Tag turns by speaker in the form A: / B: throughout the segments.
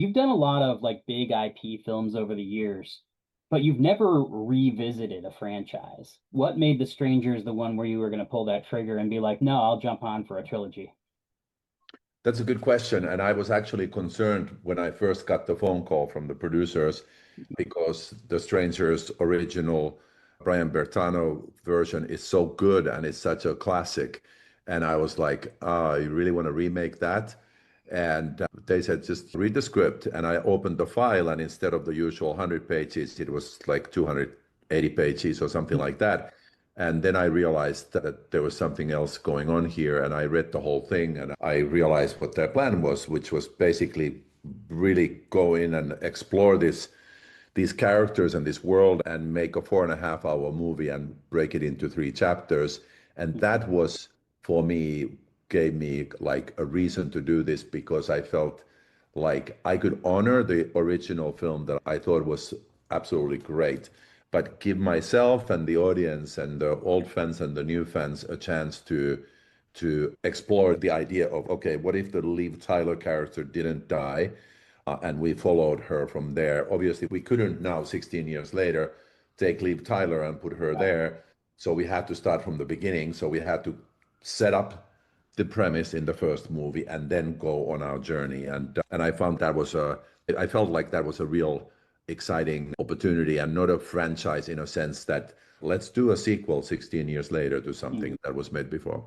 A: You've done a lot of like big IP films over the years, but you've never revisited a franchise. What made The Strangers the one where you were going to pull that trigger and be like, no, I'll jump on for a trilogy?
B: That's a good question. And I was actually concerned when I first got the phone call from the producers because The Strangers original Brian Bertano version is so good and it's such a classic. And I was like, you really want to remake that? And they said, just read the script. And I opened the file, and instead of the usual 100 pages, it was like 280 pages or something like that. And then I realized that there was something else going on here. And I read the whole thing and I realized what their plan was, which was basically really go in and explore these characters and this world and make a 4.5 hour movie and break it into three chapters. And that was, for me, gave me like a reason to do this because I felt like I could honor the original film that I thought was absolutely great, but give myself and the audience and the old fans and the new fans a chance to explore the idea of, okay, what if the Liv Tyler character didn't die? And we followed her from there. Obviously, we couldn't now, 16 years later, take Liv Tyler and put her there. So we had to start from the beginning. So we had to set up the premise in the first movie and then go on our journey. And I found that was I felt like that was a real exciting opportunity and not a franchise in a sense that let's do a sequel 16 years later to
A: Mhm.
B: something that was made before.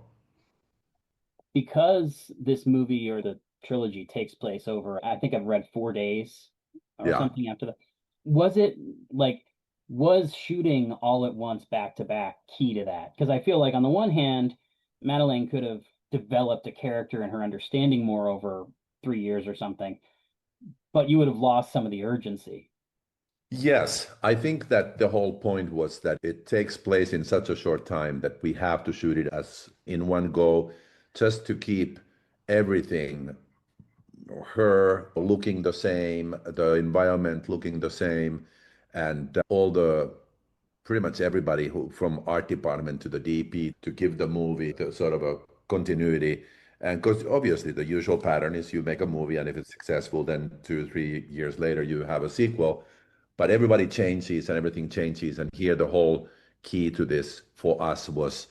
A: Because this movie or the trilogy takes place over, I think I've read 4 days or
B: Yeah.
A: something after that. Was it like, was shooting all at once back to back key to that? Because I feel like on the one hand, Madeline could have developed a character and her understanding more over 3 years or something, but you would have lost some of the urgency.
B: Yes, I think that the whole point was that it takes place in such a short time that we have to shoot it as in one go just to keep everything, her looking the same, the environment looking the same, and all the pretty much everybody who from art department to the DP to give the movie the sort of a continuity. And because obviously the usual pattern is you make a movie and if it's successful, then 2 or 3 years later you have a sequel. But everybody changes and everything changes. And here the whole key to this for us was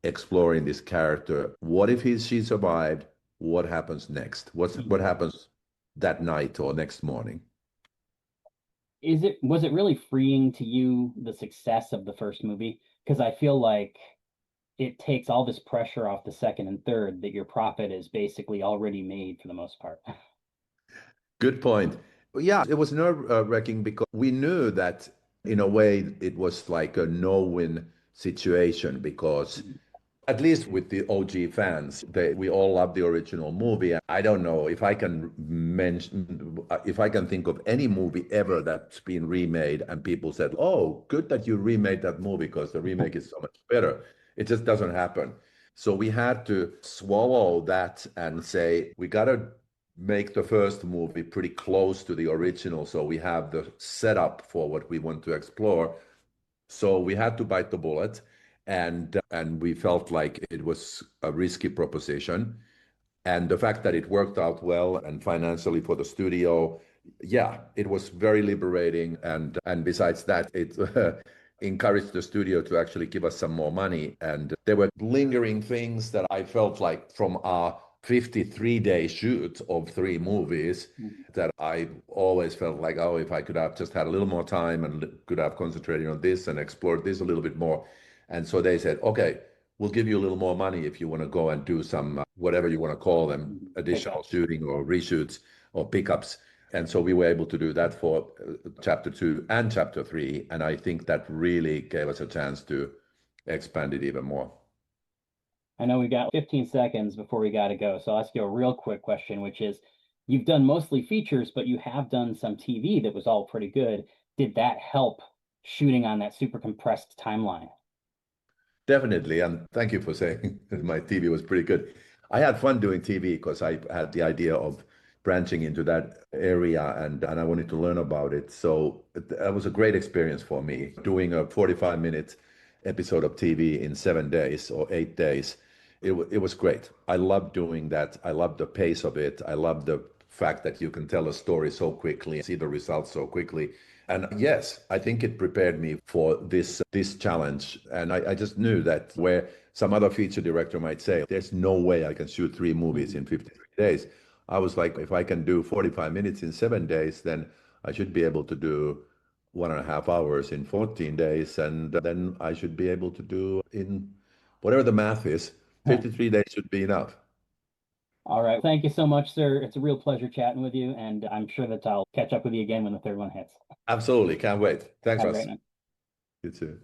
B: exploring this character. What if she survived? What happens next? What
A: Mhm.
B: happens that night or next morning?
A: Was it really freeing to you, the success of the first movie? Because I feel like it takes all this pressure off the second and third that your profit is basically already made for the most part.
B: Good point. Yeah, it was nerve-wracking because we knew that in a way it was like a no-win situation because at least with the OG fans, we all love the original movie. I don't know if I can mention, if I can think of any movie ever that's been remade and people said, "Oh, good that you remade that movie because the remake is so much better." It just doesn't happen. So we had to swallow that and say, we got to make the first movie pretty close to the original. So we have the setup for what we want to explore. So we had to bite the bullet, and we felt like it was a risky proposition. And the fact that it worked out well and financially for the studio, yeah, it was very liberating. And besides that, it encouraged the studio to actually give us some more money. And there were lingering things that I felt like from our 53-day shoot of three movies that I always felt like, oh, if I could have just had a little more time and could have concentrated on this and explored this a little bit more. And so they said, okay, we'll give you a little more money if you want to go and do some whatever you want to call them, additional
A: Pickups.
B: shooting or reshoots or pickups. And so we were able to do that for chapter two and chapter three. And I think that really gave us a chance to expand it even more.
A: I know we got 15 seconds before we got to go, so I'll ask you a real quick question, which is you've done mostly features, but you have done some TV that was all pretty good. Did that help shooting on that super compressed timeline?
B: Definitely. And thank you for saying my TV was pretty good. I had fun doing TV because I had the idea of branching into that area and I wanted to learn about it. So that was a great experience for me doing a 45-minute episode of TV in 7 days or 8 days. It was great. I loved doing that. I loved the pace of it. I loved the fact that you can tell a story so quickly and see the results so quickly. And yes, I think it prepared me for this challenge. And I just knew that where some other feature director might say, there's no way I can shoot 3 movies
A: Mhm.
B: in 53 days. I was like, if I can do 45 minutes in 7 days, then I should be able to do 1.5 hours in 14 days. And then I should be able to do in whatever the math is, 53 days should be enough.
A: All right. Thank you so much, sir. It's a real pleasure chatting with you, and I'm sure that I'll catch up with you again when the third one hits.
B: Absolutely. Can't wait. Thanks,
A: Have a great
B: Russ.
A: night.
B: You too.